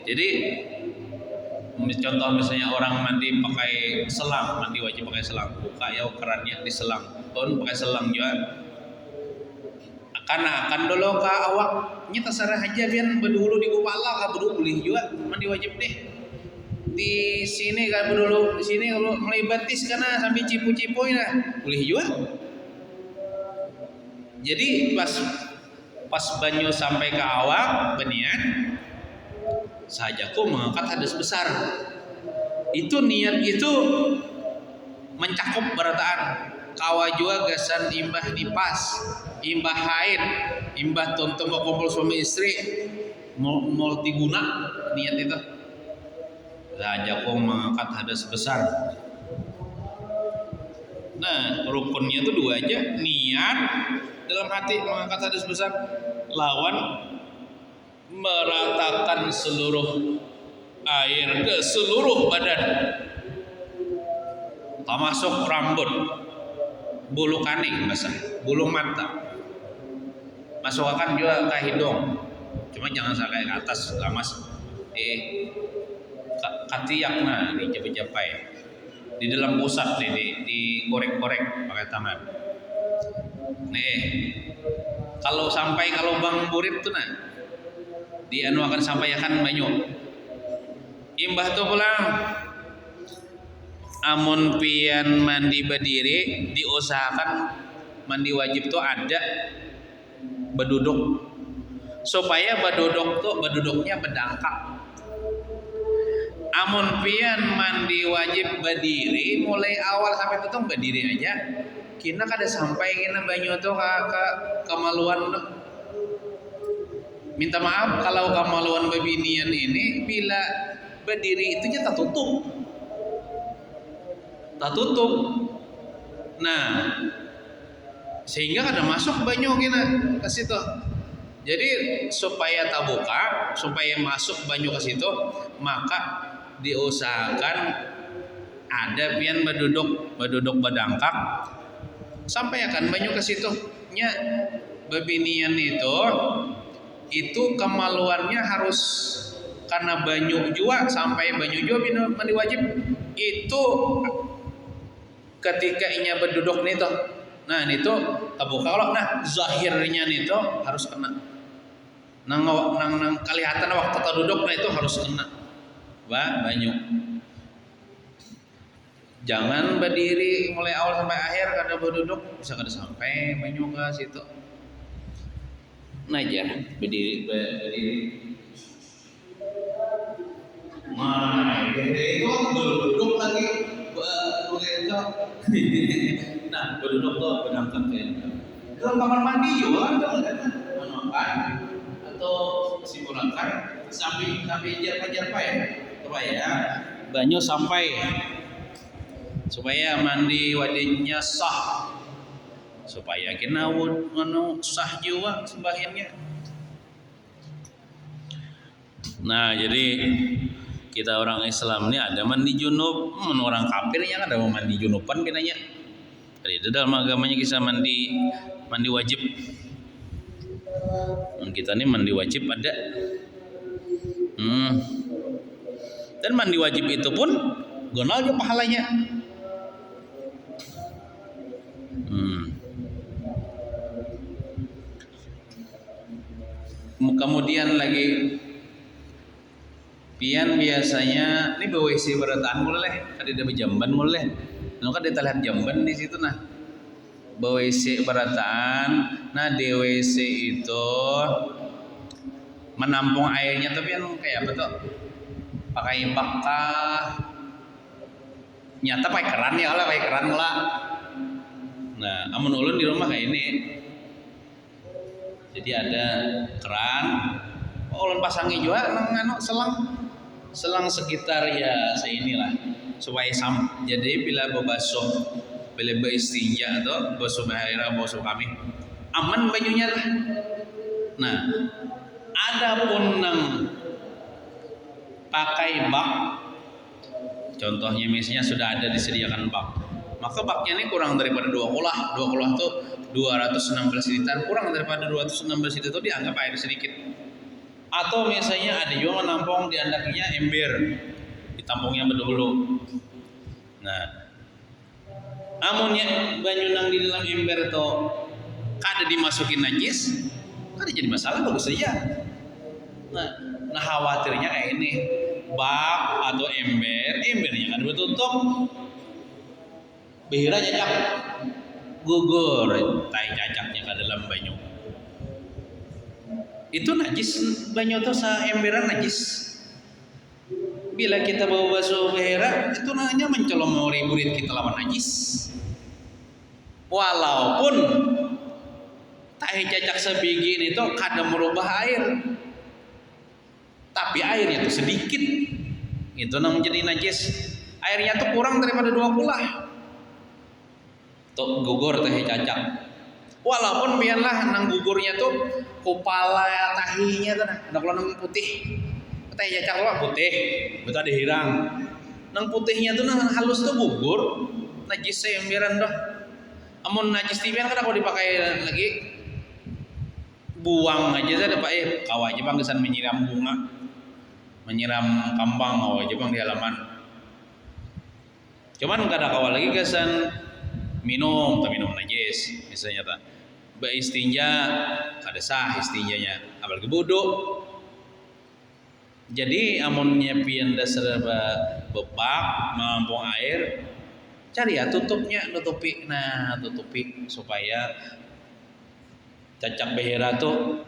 jadi contoh misalnya orang mandi pakai selang, mandi wajib pakai selang, buka ya kerannya di selang, pun pakai selang juga. Karena akan dulu ke awaknya terserah aja biar berdulu di kepala ka berdulu boleh juga mandi wajib deh. Di sini kan berdulu di sini kalau mulai batis karena sampai cipu-cipu lah boleh juga. Jadi pas banyu sampai ke awak beniat sahajaku mengangkat hadas besar. Itu niat itu mencakup berataan kawa juga gasan imbah nipas, imbah haid, imbah tonton kumpul suami istri, multiguna niat itu. Sahajaku mengangkat hadas besar. Nah rukunnya itu 2 aja, niat dalam hati mengangkat hadas besar, lawan meratakan seluruh air ke seluruh badan, termasuk rambut, bulu kaning basah, bulu mata, masukkan juga ke hidung, cuma jangan sampai ke atas lamas, katiakna dijapai, di dalam pusat di korek-korek pakai tangan. Nih, kalau sampai ke lubang burit tuh nah, dia akan sampaikan banyu. Imbah tuh pulang. Amun pian mandi berdiri diusahakan mandi wajib tuh ada beduduk supaya beduduknya berdangkak. Amun pian mandi wajib berdiri mulai awal sampai tutup berdiri aja, kina kada sampai kina banyu tuh ke kemaluan tuh. Minta maaf kalau kemaluan babinian ini bila berdiri itu tak tutup. Nah, sehingga kada masuk banyu kina ke situ. Jadi supaya tak buka, supaya masuk banyu ke situ, maka diusahakan ada pian berduduk berdangkak sampai akan banyu ke situ. Nya babinian itu kemaluannya harus karena banyu jua sampai banyu jua mandi wajib itu ketika inya berduduk nih tuh. Nah itu tabuka kalau nah zahirnya nih tuh harus kena. nang kelihatan waktu duduk itu harus kena banyu. Jangan berdiri mulai awal sampai akhir kada berduduk bisa kada sampai banyu ke situ. Nah aja berdiri. Nah, itu berduduk lagi itu. Nah, berduduk tuh berangkat kayak dalam kamar mandi juga ada makan atau simulkan sampai jarpa ya supaya banyu sampai supaya mandi wadinya sah supaya kena sah juga sembahyangnya. Nah jadi kita orang Islam ini ada mandi junub, orang kafirnya kan ada mandi junuban pinanya. Jadi itu dalam agamanya kisah mandi wajib. Kita ini mandi wajib ada. Dan mandi wajib itu pun gonal aja pahalanya. Kemudian lagi pian biasanya ini BWC berataan boleh, kan ada jamban boleh. Lalu kan kita lihat jamban di situ nah. BWC berataan, nah DWC itu menampung airnya tapi yang kayak apa tuh? Pakai bak kah? Nyata pakai keran ya lah, pakai keran lah. Nah, amun ulun di rumah kayak ini. Jadi ada keran, ulun pasangi juga nang selang sekitar ya seinilah supaya jadi bila bebasuh bila beristinja atau basuh bahira basuh kami aman bajunya lah. Nah, ada pun nang pakai bak, contohnya misalnya sudah ada disediakan bak, maka baknya ini kurang daripada 2 kolah tuh 216 liter, kurang daripada 216 liter itu dianggap air sedikit. Atau misalnya ada juga menampung di andakinya ember, ditampungnya bedulu. Nah, amunnya banyu nang di dalam ember itu kada dimasukin najis, kada jadi masalah, bagus saja. Nah khawatirnya kayak ini, bak atau embernya kada bertutup, behira cacak, gugur tai cacaknya ke dalam banyu. Itu najis, banyu itu emberan najis. Bila kita bawa basuh behera itu hanya mencelomori burit kita lawan najis. Walaupun tahi cacak sebiji itu kadang merubah air, tapi airnya itu sedikit, itu namanya menjadi najis. Airnya itu kurang daripada 2 kulah, tuh gugur tahi cacak. Walaupun biarlah nang gugurnya tuh kepala tahinya tuh ada kalau nang putih, tahi cacak lah putih, betul ada hirang. Nang putihnya tuh nang halus tuh gugur, najis emberan dah. Amun najis tibian kan kalau dipakai lagi buang aja saja pak kau aja bang kesan menyiram bunga, menyiram kambang kau aja bang di halaman. Cuman kada kawal lagi kesan minum najis misalnya tak beristinja kada sah istinjanya apalagi buduk. Jadi amunnya pian dasar bepak menampung air, cari ya tutupi supaya cacak behera tuh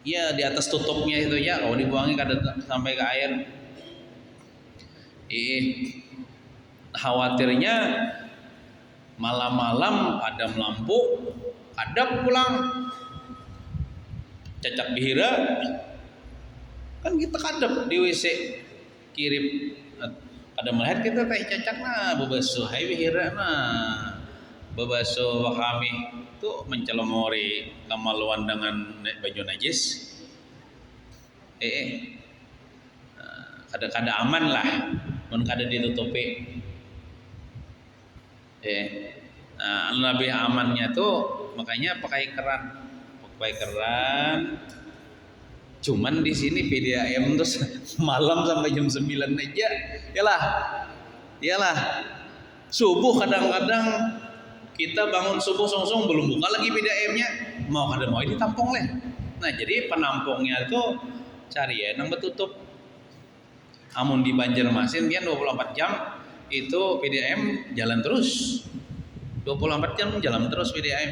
ya di atas tutupnya itu ya kalau dibuangnya kada sampai ke air. Khawatirnya malam-malam padam lampu, kadang pulang cacak behera kan kita kadang di WC kirim ada melihat kita teh cacak nah bebasuh hai behera nah bebasuh kami tuh mencelomori kamaluan dengan baju najis. Kada aman lah mun kada ditutupi. Lebih amannya tuh makanya pakai keran. Cuman di sini PDAM terus malam sampai jam 9 aja. Iyalah. Subuh kadang-kadang kita bangun subuh song belum buka lagi PDAM-nya. Mau ditampung leh. Nah jadi penampungnya tuh cari ya yang betutup. Amun di Banjarmasin kan 24 jam itu PDAM jalan terus. 24 jam jalan terus PDAM.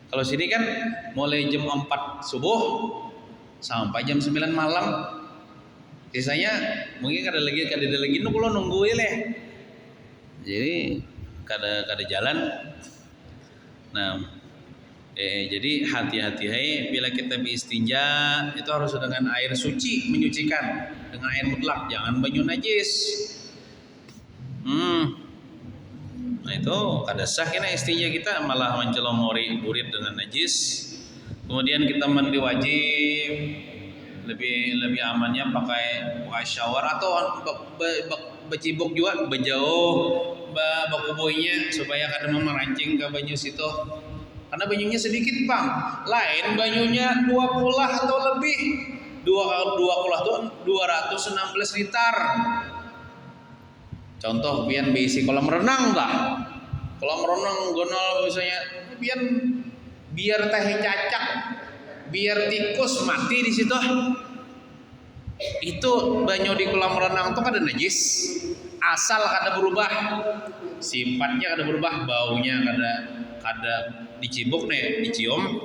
Kalau sini kan mulai jam 4 subuh sampai jam 9 malam. Biasanya mungkin kada lagi nunggu leh. Jadi kada jalan. Nah, jadi hati-hati bila kita beristinja itu harus dengan air suci menyucikan, dengan air mutlak, jangan banyu najis. Nah itu kada sah kena istinja kita malah mencelomori burit dengan najis. Kemudian kita mandi wajib, lebih amannya pakai shower atau becibuk juga bejauh bakuboinya supaya kada merancing ke banyu situ. Karena banyunya sedikit bang, lain banyunya 20 atau lebih, 2 kulah itu 216 liter. Contoh pian bisi kolam renang lah, kolam renang gonol misalnya, pian biar tahe cacak, biar tikus mati di situ. Itu banyu di kolam renang itu kada najis, asal kada berubah, sifatnya kada berubah, baunya kada dicibuk nih, dicium,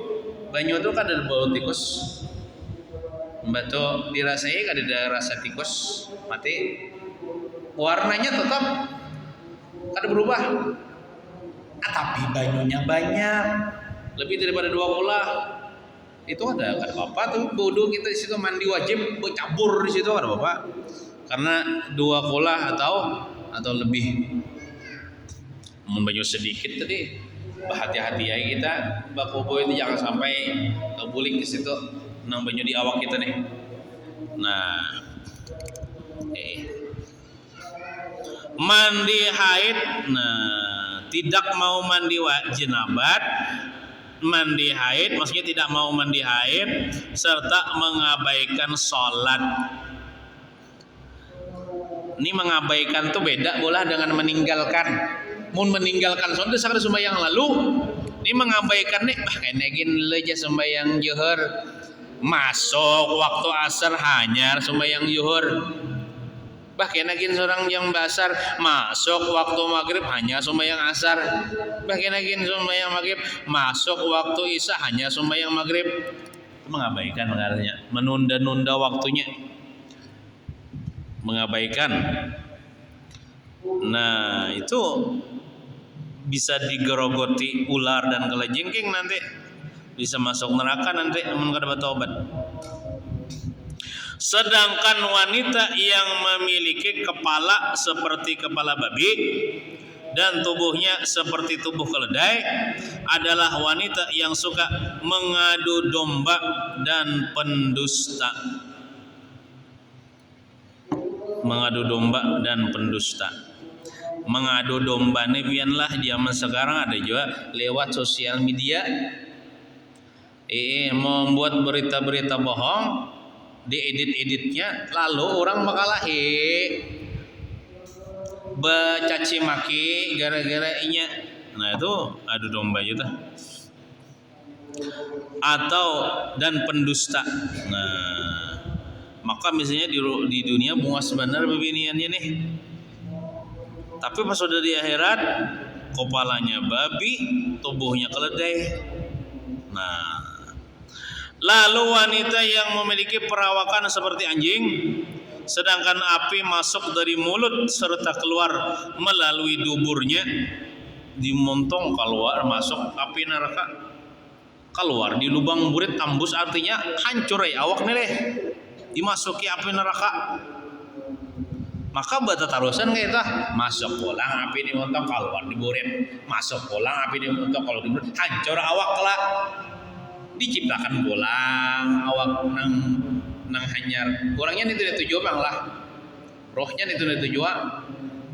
banyu itu kada bau tikus, mbak tuh dirasai kada ada rasa tikus mati, warnanya tetap kada berubah, tapi banyunya banyak, lebih daripada 2 kulah, itu kada apa-apa tuh, bodoh kita di situ mandi wajib bercampur di situ kada apa-apa, karena 2 kulah atau lebih, banyu sedikit tadi. Hati-hati ya kita bakubo itu jangan sampai kebulik di situ nang banyu di awak kita nih. Nah, mandi haid, nah tidak mau mandi jenabat, mandi haid maksudnya tidak mau mandi haid serta mengabaikan sholat. Ini mengabaikan tuh beda bola dengan meninggalkan. Mun meninggalkan sholat itu sakit sembahyang lalu, ini mengabaikan nih, kenegin leja sembahyang zuhur, masuk waktu asar hanyar sembahyang zuhur, kenegin seorang yang basar masuk waktu maghrib hanya sembahyang asar, kenegin sembahyang maghrib masuk waktu isya hanya sembahyang maghrib, itu mengabaikan mengartinya, menunda-nunda waktunya, mengabaikan. Nah itu bisa digerogoti ular dan kalajengking, nanti bisa masuk neraka nanti amun kada bertobat. Sedangkan wanita yang memiliki kepala seperti kepala babi dan tubuhnya seperti tubuh keledai adalah wanita yang suka mengadu domba dan pendusta. Mengadu domba dan pendusta. Mengadu domba nih biarlah zaman sekarang ada juga lewat sosial media, membuat berita-berita bohong, diedit-editnya, lalu orang bakal bercaci maki gara-gara inya. Nah itu adu domba juga. Atau dan pendusta. Nah maka misalnya di dunia bunga sebenarnya beginiannya nih. Tapi pas sudah di akhirat, kepalanya babi, tubuhnya keledai. Nah, lalu wanita yang memiliki perawakan seperti anjing, sedangkan api masuk dari mulut serta keluar melalui duburnya, dimontong keluar masuk api neraka, keluar di lubang burit tembus, artinya hancur ya awak nih leh, dimasuki api neraka. Maka bata tarusan kita masuk pulang api dimontong, keluar di burit, masuk pulang api dimontong, kalau di burit hancur awak lah. Diciptakan pulang awak nang hanyar, kurangnya itu tujuan bang lah, rohnya itu tujuan,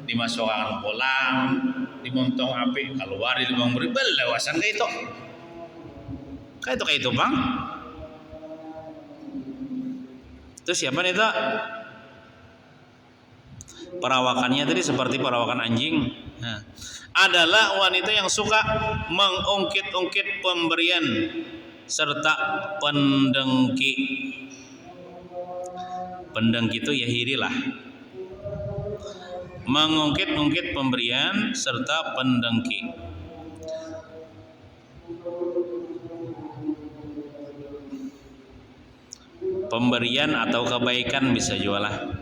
dimasukkan pulang, dimontong api, keluar di lubang burit, belawasan kayak itu bang. Terus siapa nih tak? Perawakannya tadi seperti perawakan anjing. Nah, adalah wanita yang suka mengungkit-ungkit pemberian serta pendengki. Pendengki itu ya hirilah, mengungkit-ungkit pemberian serta pendengki. Pemberian atau kebaikan bisa jualah,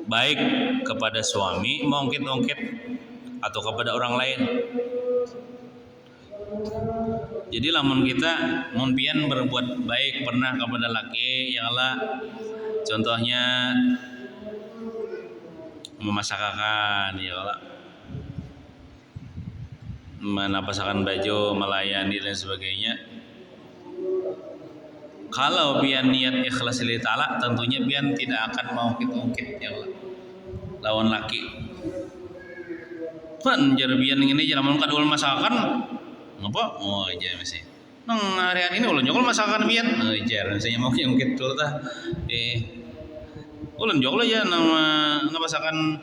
baik kepada suami mengungkit-ungkit atau kepada orang lain. Jadi lamun kita mun pian berbuat baik pernah kepada laki ya Allah, contohnya memasakkan ya Allah, menapasakan baju, melayani dan sebagainya. Kalau pian niat ikhlas lillahi ta'ala, tentunya pian tidak akan mau ungkit-ungkit ya Allah lawan laki. Pan jar pian ngene aja lamun kadul masakan ngapa? Oh aja masih. Nang harian ini ulun jokol masakan pian. Jar saya mau ungkit dulu tah. Ulun jokol aja nama masakan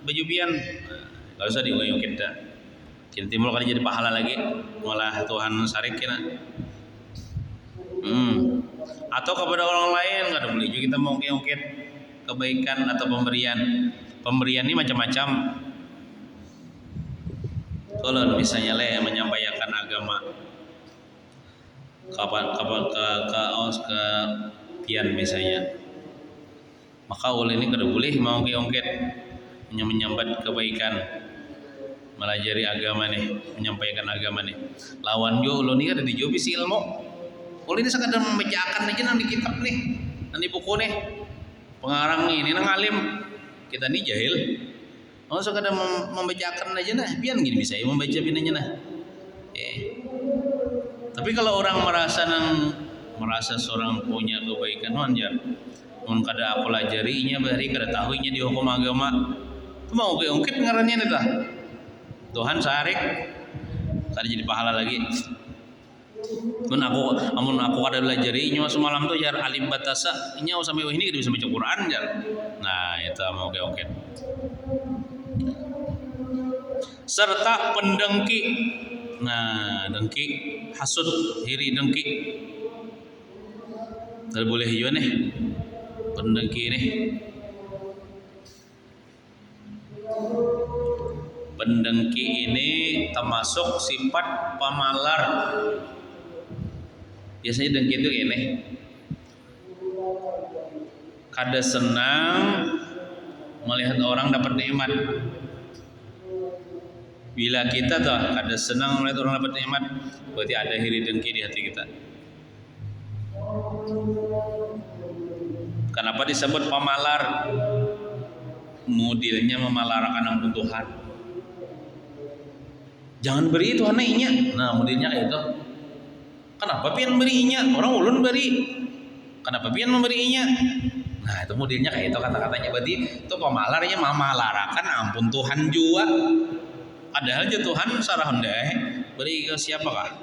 baju pian. Enggak usah diungkit dah. Kita timbul kan jadi pahala lagi, malah Tuhan sarik kena. Atau kepada orang lain nggak ada boleh juga kita mau ungkit kebaikan atau pemberian. Pemberian ini macam-macam. Kalau misalnya menyampaikan agama ke pian misalnya, maka oleh ini kada boleh mau ungkit menyambat kebaikan, melajari agama nih, menyampaikan agama nih. Lawan jo ulun ini kada dijobi si ilmu. Oleh ini sekadar membacakan aja nang di kitab nih, nang di buku nih. Pengarang ini nang alim, kita nih jahil. Oh sekadar membacakan aja nah, pian gini bisa ya membaca pian aja nah. Tapi kalau orang merasa seorang punya kebaikan wajar, mun kada aku lajarinya bari kada tahunya di hukum agama, itu mau ungkit ngarannya nih tah. Tuhan sarik kada jadi pahala lagi. Amun aku kada belajari nya semalam tuh jar alim batasa nya sampai ini kada bisa baca Quran jar. Nah, itu mau ungkit. Serta pendengki. Nah, dengki, hasud, hiri dengki. Tidak boleh juga nih pendengki nih. Pendengki ini termasuk sifat pemalar. Biasanya dengki itu gini, kada senang melihat orang dapat nikmat. Bila kita tuh kada senang melihat orang dapat nikmat, berarti ada hiri dengki di hati kita. Kenapa disebut pemalar? Modelnya memalarakan ampun Tuhan. Jangan beri itu anehnya. Nah, modelnya kayak itu. Kenapa pian berinya? Orang ulun beri. Kenapa pian memberinya? Nah, itu modelnya kayak itu kata-katanya. Berarti itu pemalarnya memalarakan ampun Tuhan juga. Padahal je Tuhan sarah hendak beri ke siapakah?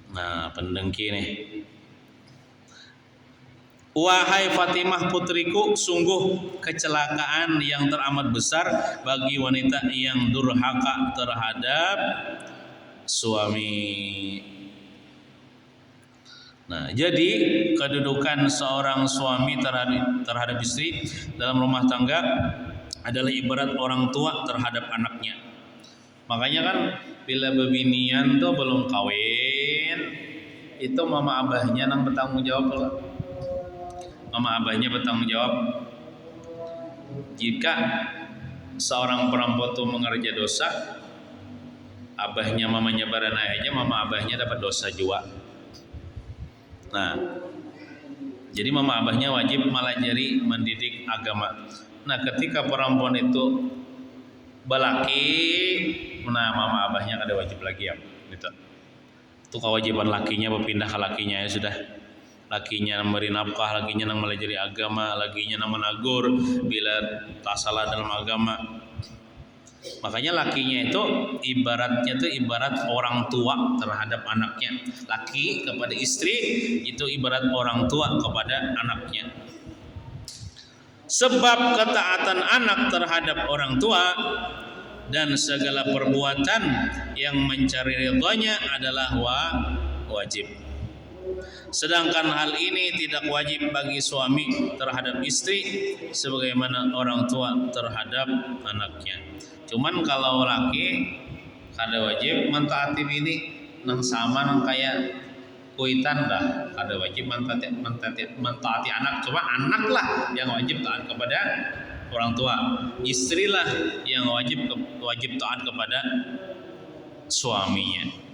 Nah, pendengki nih. Wahai Fatimah putriku, sungguh kecelakaan yang teramat besar bagi wanita yang durhaka terhadap suami. Nah, jadi kedudukan seorang suami terhadap istri dalam rumah tangga adalah ibarat orang tua terhadap anaknya. Makanya kan bila bebinian tuh belum kawin, itu mama abahnya nang bertanggung jawab lah. Mama abahnya bertanggung jawab. Jika seorang perempuan tuh mengerja dosa, abahnya mamanya baranai aja, mama abahnya dapat dosa juga. Nah, jadi mama abahnya wajib melajari mendidik agama. Nah, ketika perempuan itu balaki, nah mama abahnya kada wajib lagi ya, gitu. Itu kewajiban lakinya berpindah ke lakinya ya sudah. Lakinya memberi nafkah, lakinya nang melajari agama, lakinya nang menagur bila tak salah dalam agama. Makanya lakinya itu ibaratnya itu ibarat orang tua terhadap anaknya. Laki kepada istri itu ibarat orang tua kepada anaknya. Sebab ketaatan anak terhadap orang tua dan segala perbuatan yang mencari ridhonya adalah wajib. Sedangkan hal ini tidak wajib bagi suami terhadap istri sebagaimana orang tua terhadap anaknya. Cuman kalau laki kada wajib mentaati bini nang sama nang kayak kuitan dah, kada wajib mentaati anak. Cuma anak lah yang wajib taat kepada orang tua, istri lah yang wajib taat kepada suaminya.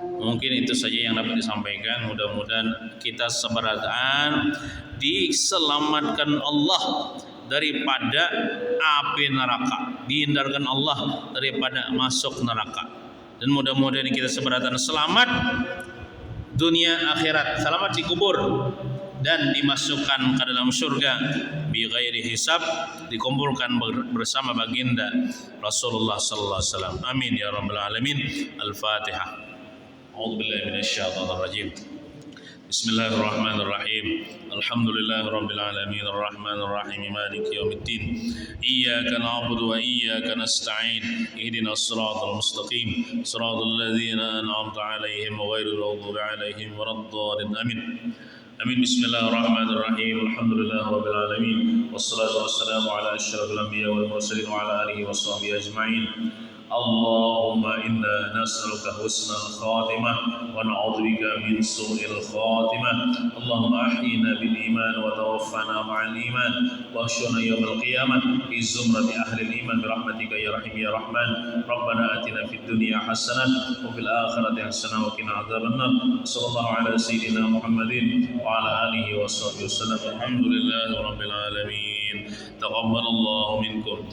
Mungkin itu saja yang dapat disampaikan. Mudah-mudahan kita seberatan diselamatkan Allah daripada api neraka, dihindarkan Allah daripada masuk neraka, dan mudah-mudahan kita seberatan selamat dunia akhirat, selamat di kubur dan dimasukkan ke dalam surga bi ghairi hisab, dikumpulkan bersama baginda Rasulullah sallallahu alaihi wasallam. Amin ya rabbal alamin. Al-Fatihah. A'udzu billahi minasyaitonir rajim. Bismillahirrahmanirrahim. Alhamdulillahi rabbil alamin arrahmanir rahim maliki yaumiddin. Iyyaka na'budu wa iyyaka nasta'in. Ihdinas siratal mustaqim. Siratal ladzina an'amta 'alaihim ghairil maghdubi 'alaihim waladdallin. Amin. Amin. Bismillahirrahmanirrahim. Alhamdulillahi rabbil alamin. Wassalatu wassalamu ala asyrafil anbiya wal mursalin wa ala alihi washabbihi ajma'in. Allahumma inna nas'aluka husnal khatimah wa na'udzubika min su'il khatimah. Allahumma ahyina bil iman wa tawaffana ma'al iman wa ahsyurna yawmal qiyamah fi zumrati ahli iman bi rahmatika ya rahim ya rahman. Rabbana atina fid dunya hasanah wa fil akhirati hasanah wa qina adzabannar. Sallallahu ala sayyidina Muhammadin wa ala alihi wa sahbihi wasallam. Alhamdulillahi rabbil alamin. Taqabbalallahu minkum.